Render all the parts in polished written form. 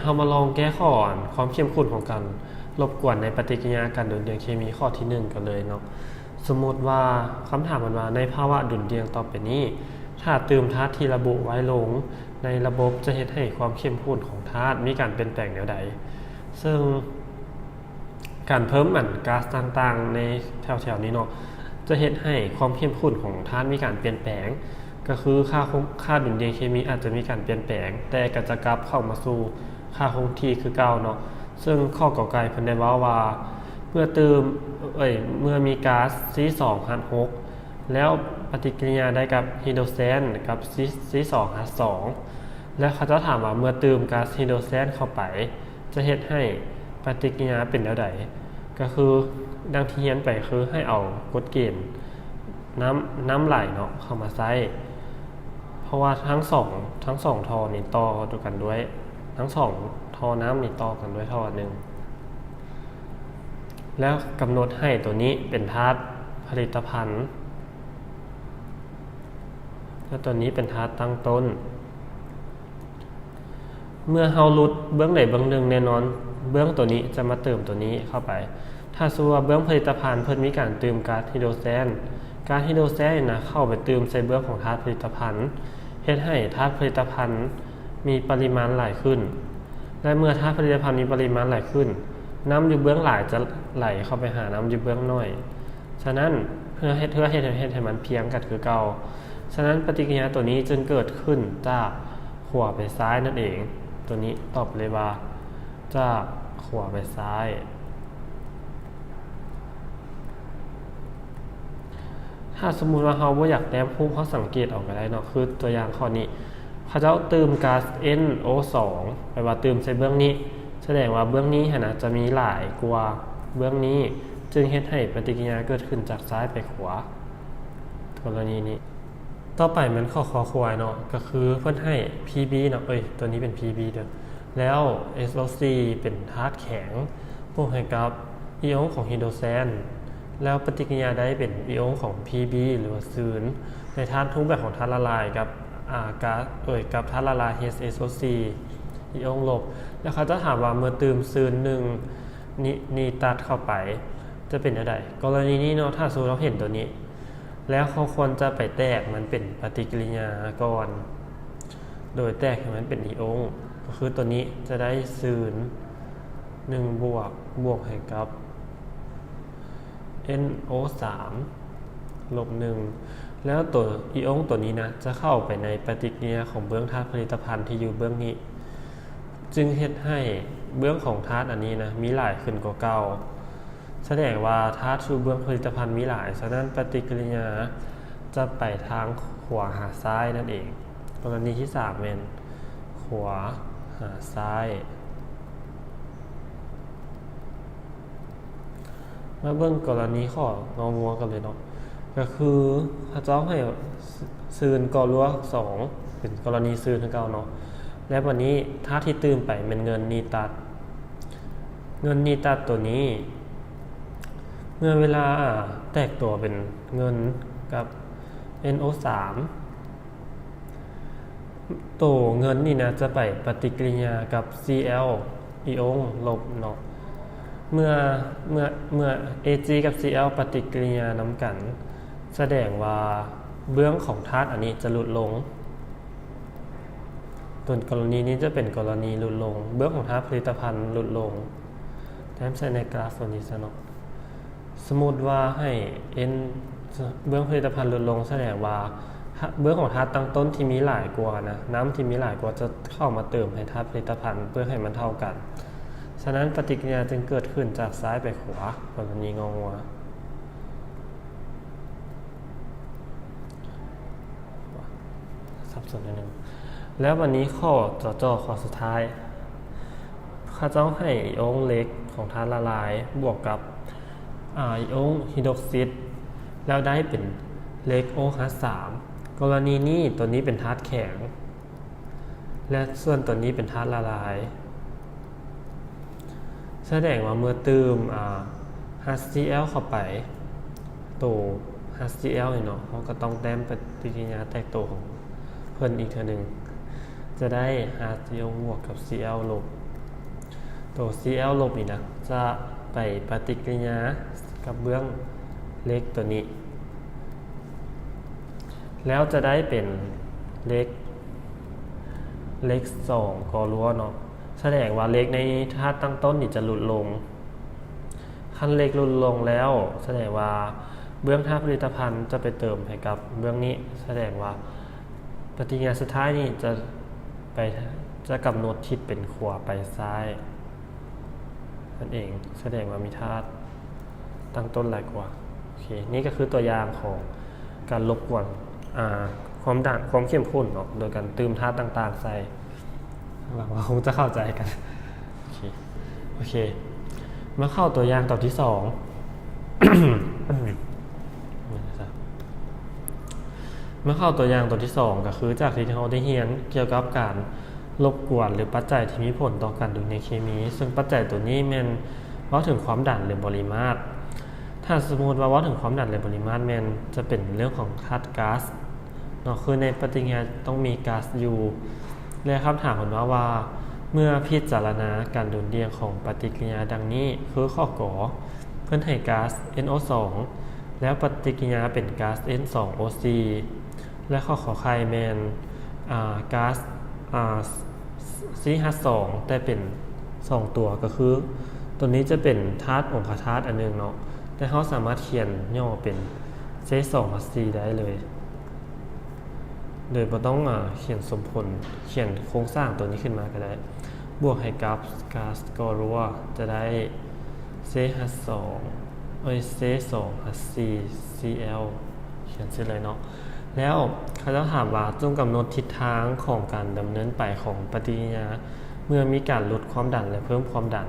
เรามาลองแก้ข้อความเข้มข้นของการรบกวนในปฏิกิริยาการดุลเดียงเคมีข้อที่1กันเลยเนาะสมมติว่าคำถามมันว่าในภาวะดุลเดียงต่อไปนี้ถ้าเติมธาตุที่ระบุไว้ลงในระบบจะเฮ็ดให้ความเข้มข้นของธาตุมีการเปลี่ยนแปลงแนวใดซึ่งการเพิ่มก๊าซต่างๆในแถวๆนี้เนาะจะเฮ็ดให้ความเข้มข้นของธาตุมีการเปลี่ยนแปลงก็คือค่าดุลเดียงเคมีอาจจะมีการเปลี่ยนแปลงแต่ก็จะกลับเข้ามาสู่ค่าคงที่คือเก่าเนาะซึ่งข้อกอไก่เพิ่นได้ว่าเมื่อมีก๊าซ C2H6 แล้วปฏิกิริยาได้กับไฮโดรเจนกับ C2H2 และเขาจะถามว่าเมื่อเติมก๊าซไฮโดรเจนเข้าไปจะเฮ็ดให้ปฏิกิริยาเป็นแนวใดก็คือดังที่เรียนไปคือให้เอากฎเกณฑ์น้ำไหลเนาะเข้ามาใช้เพราะว่าทั้งสองท่อนี่ต่อกันด้วยทั้งสองท่อน้ำนี่ต่อกันด้วยท่อนึงแล้วกำหนดให้ตัวนี้เป็นธาตุผลิตภัณฑ์แล้วตัวนี้เป็นธาตุตั้งต้นเมื่อเฮาลดเบื้องใดเบื้องหนึ่งแน่นอนเบื้องตัวนี้จะมาเติมตัวนี้เข้าไปถ้าสมมุติว่าเบื้องผลิตภัณฑ์เพิ่นมีการเติมก๊าซไฮโดรเจนก๊าซไฮโดรเจนนะเข้าไปเติมใส่เบื้องของธาตุผลิตภัณฑ์เฮ็ดให้ธาตุผลิตภัณฑ์มีปริมาณหลายขึ้นและเมื่อธาตุผลิตภัณฑ์มีปริมาณหลายขึ้นน้ำอยู่เบื้องหลายจะไหลเข้าไปหาน้ำอยู่เบื้องน้อยฉะนั้นเพื่อให้มันเพียงกันคือเก่าฉะนั้นปฏิกิริยาตัวนี้จึงเกิดขึ้นจากขวาไปซ้ายนั่นเองตัวนี้ตอบเลยว่าจากขวาไปซ้ายถ้าสมมุติว่าเราบ่อยากแต้มรูปเขาสังเกตออกก็ได้เนาะคือตัวอย่างข้อนี้เขาจะเติมก๊าซ NO2 ไปว่าเติมใส่เบื้องนี้แสดงว่าเบื้องนี้นะจะมีหลายกว่าเบื้องนี้จึงเฮ็ดให้ปฏิกิริยาเกิดขึ้นจากซ้ายไปขวากรณีนี้ต่อไปมันข้อควายเนาะก็คือเพิ่นให้ PB เนาะตัวนี้เป็น PB เด้อแล้ว SO4 เป็นธาตุแข็งบวกให้กับอิออนของไฮโดรเจนแล้วปฏิกิริยาได้เป็นอิออนของ PB หรือว่าศูนย์ในธาตุรูปแบบของธาตุละลายกับก๊าซกับธาตุละลาย HSO4 อิออนลบแล้วเขาจะถามว่าเมื่อเติมศูนย์1นี่ตัดเข้าไปจะเป็นจังได๋กรณีนี้เนาะถ้าสมมุติเราเห็นตัวนี้แล้วเขาควรจะไปแตกมันเป็นปฏิกิริยาก่อนโดยแตกให้มันเป็นอิออนก็คือตัวนี้จะได้ศูนย์1บวกให้กับ NO3 ลบ1แล้วตัวอิออนตัวนี้นะจะเข้าไปในปฏิกิริยาของเบื้องธาตุผลิตภัณฑ์ที่อยู่เบื้องนี้จึงเฮ็ดให้เบื้องของธาตุอันนี้นะมีหลายขึ้นกว่าเก่าแสดงว่าธาตุสู่เบื้องผลิตภัณฑ์มีหลายฉะนั้นปฏิกิริยาจะไปทางขวาหาซ้ายนั่นเองกรณีที่3เป็นขวาหาซ้ายมาเบิ่งกรณีข้ององัวกันเลยเนาะก็คือถ้าเจ้าให้ซืนกอลัว2เป็นกรณีซืนคือเก่าเนาะและวันนี้ธาตุที่ตื่มไปเป็นเงินนีตัดตัวนี้เมื่อเวลาแตกตัวเป็นเงินกับ NO3 ตัวเงินนี่นะจะไปปฏิกิริยากับ Cl อิออนลบเนาะเมื่อ Ag กับ Cl ปฏิกิริยานำกันแสดงว่าเบื้องของธาตุอันนี้จะลดลงตัวกรณีนี้จะเป็นกรณีลดลงเบื้องของธาตุผลิตภัณฑ์ลดลงแถมใส่ในกราฟตัวนี้ซะเนาะสมมุติว่าให้ N เบื้องผลิตภัณฑ์ลดลงแสดงว่าเบื้องของธาตุตั้งต้นที่มีหลายกว่านะน้ำที่มีหลายกว่าจะเข้ามาเติมให้ธาตุผลิตภัณฑ์เพื่อให้มันเท่ากันฉะนั้นปฏิกิริยาจึงเกิดขึ้นจากซ้ายไปขวากรณีงองัวสับสนนิดนึงแล้ววันนี้ข้อจ่อข้อสุดท้ายข้าเจ้าให้อิออนเล็กของธาตุละลายบวกกับอิออนไฮดรอกซิดแล้วได้เป็นเล็ก OH3 กรณีนี้ตัวนี้เป็นธาตุแข็งและส่วนตัวนี้เป็นธาตุละลายแสดงว่าเมื่อเติมHCl เข้าไปตัว HCl เนาะเราก็ต้องแต้มปฏิกิริยาแตกตัวของเพิ่นอีกเทื่อนึง จะได้ HCl บวกกับ Cl ลบตัว Cl ลบนี่นะจะไปปฏิกิริยากับเบื้องเลขตัวนี้แล้วจะได้เป็นเลข2ก็รู้เนาะแสดงว่าเลขในธาตุตั้งต้นนี่จะลดลงขั้นเลขลดลงแล้วแสดงว่าเบื้องธาตุผลิตภัณฑ์จะไปเติมให้กับเบื้องนี้แสดงว่าปฏิกิริยาสุดท้ายนี่จะกำหนดทิศเป็นขวาไปซ้ายนั่นเองแสดงว่ามีธาตุตั้งต้นหลายกว่าโอเคนี่ก็คือตัวอย่างของการรบกวนความเข้มข้นเนาะโดยการเติมธาตุต่างๆใส่หวังว่าคงจะเข้าใจกันโอเคมาเข้าตัวอย่างต่อที่2 เมื่อเข้าตัวอย่างตัวที่2ก็คือจากที่เราได้เรียนเกี่ยวกับการรบกวนหรือปัจจัยที่มีผลต่อการดูดในเคมีซึ่งปัจจัยตัวนี้มันว่าถึงความดันหรือปริมาตรถ้าสมมติว่าถึงความดันหรือปริมาตรมันจะเป็นเรื่องของธาตุก๊าซเนาะคือในปฏิกิริยาต้องมีก๊าซอยู่และคำถามผมว่าเมื่อพิจารณาการดูดเดี่ยงของปฏิกิริยาดังนี้คือข้อกอเพื่อให้ก๊าซ NO2 แล้วปฏิกิริยาเป็นก๊าซ N2OC และข้อขอไข่แมนก๊าซCH2 แต่เป็น2ตัวก็คือตัวนี้จะเป็นธาตุองคธาตุอันนึงเนาะแต่เขาสามารถเขียนย่อเป็น C2H4 ได้เลยโดยไม่ต้องเขียนสมผลเขียนโครงสร้างตัวนี้ขึ้นมาก็ได้บวกให้กับก๊าซก็รู้ว่าจะได้ CH2 C2H4Cl เขียนเสร็จเลยเนาะแล้วเขาจะถามว่าจงกำหนดทิศทางของการดำเนินไปของปฏิกิริยาเมื่อมีการลดความดันและเพิ่มความดัน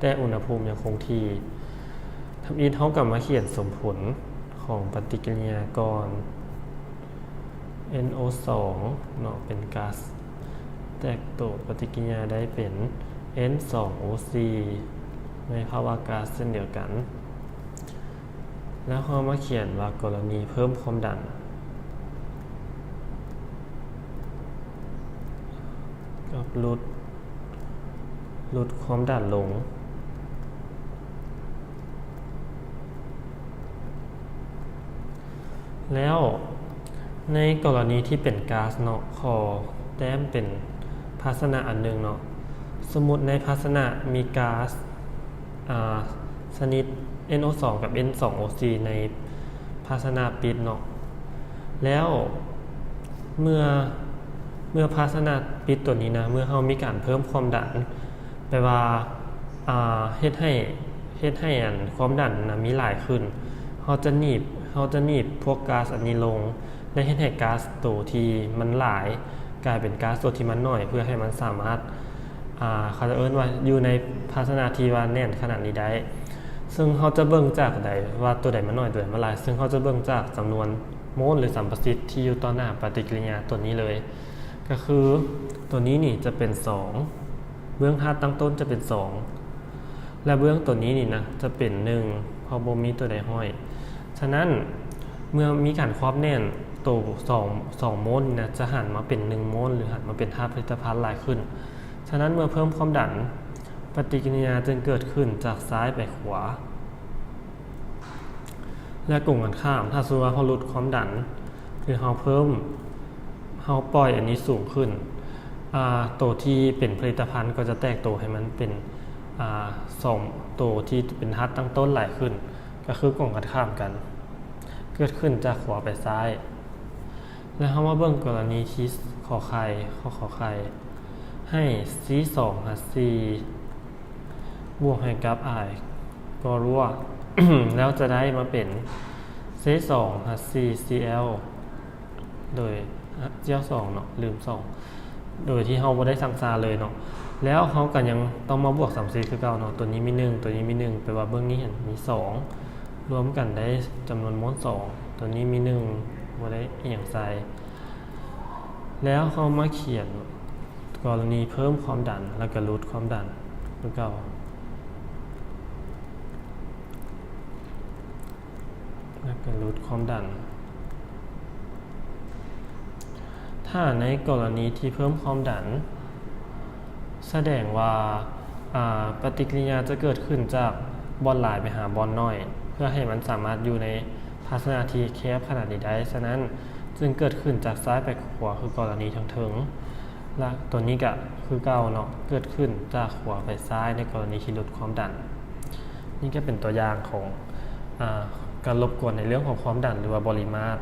แต่อุณหภูมิยังคงที่ทำอีกเท่ากับมาเขียนสมผลของปฏิกิริยาก่อน NO2 เนาะเป็นก๊าซแตกตัวปฏิกิริยาได้เป็น N2OC ในภาวะก๊าซเช่นเดียวกันแล้วเขามาเขียนว่ากรณีเพิ่มความดันกับลดความดันลงแล้วในกรณีที่เป็นก๊าซเนาะขอแต้มเป็นภาชนะอันนึงเนาะสมมุติในภาชนะมีก๊าซชนิด NO2 กับ N2OC ในภาชนะปิดเนาะแล้วเมื่อภาชนะปิดตัวนี้นะเมื่อเรามีการเพิ่มความดันแปลว่าเฮ็ดให้ความดันนะมีหลายขึ้นเราจะหนีบพวกก๊าซอันนี้ลงและเฮ็ดให้ก๊าซตัวที่มันหลายกลายเป็นก๊าซตัวที่มันน้อยเพื่อให้มันสามารถเขาจะว่าอยู่ในภาชนะที่ว่าแน่นขนาดนี้ได้ซึ่งเขาจะเบิ่งจากใดว่าตัวใดมันน้อยตัวใดมันหลายซึ่งเขาจะเบิ่งจากจำนวนโมลหรือสัมประสิทธิ์ที่อยู่ต่อหน้าปฏิกิริยาตัวนี้เลยก็คือตัวนี้นี่จะเป็น2เบื้องธาตุตั้งต้นจะเป็น2และเบื้องตัวนี้นี่นะจะเป็น1เพราะบ่มีตัวใดห้อยฉะนั้นเมื่อมีการควบแน่นตัว2โมลนะจะหันมาเป็น1โมลหรือหันมาเป็นธาตุผลิตภัณฑ์หลายขึ้นฉะนั้นเมื่อเพิ่มความดันปฏิกิริยาจึงเกิดขึ้นจากซ้ายไปขวาและกลุ่มกันข้ามถ้าสมมุติว่าเราลดความดันหรือเราปล่อยอันนี้สูงขึ้นตัวที่เป็นผลิตภัณฑ์ก็จะแตกตัวให้มันเป็น2ตัวที่เป็นธาตุตั้งต้นหลายขึ้นก็คือกลุ่มกันข้ามกันเกิดขึ้นจากขวาไปซ้ายแล้วเรามาเบิ่งกรณีที่ขอไข่ให้ C2H4 บวกให้กับ I ก็รู้ว่า แล้วจะได้มาเป็น C2H4Cl โดยเจ้า2เนาะลืม2โดยที่เราบ่ได้สังสารเลยเนาะแล้วเราก็ยังต้องมาบวก3 C คือเก่าเนาะตัวนี้มี1ตัวนี้มี1แปลว่าเบื้องนี้เห็นมี2รวมกันได้จำนวนโมล2ตัวนี้มี1บ่ได้อีหยังใส่แล้วเขามาเขียนกรณีเพิ่มความดันแล้วก็ลดความดันคือเก่าแล้วก็ลดความดัน ถ้าในกรณีที่เพิ่มความดันแสดงว่าปฏิกิริยาจะเกิดขึ้นจากบอลหลายไปหาบอลน้อย เพื่อให้มันสามารถอยู่ในภาชนะที่แคบขนาดนี้ได้ฉะนั้นจึงเกิดขึ้นจากซ้ายไปขวาคือกรณีทั้งถึงและตัวนี้ก็คือเก่าเนาะเกิดขึ้นจากขวาไปซ้ายในกรณีที่ลดความดันนี่ก็เป็นตัวอย่างของการรบกวนในเรื่องของความดันหรือว่าปริมาตร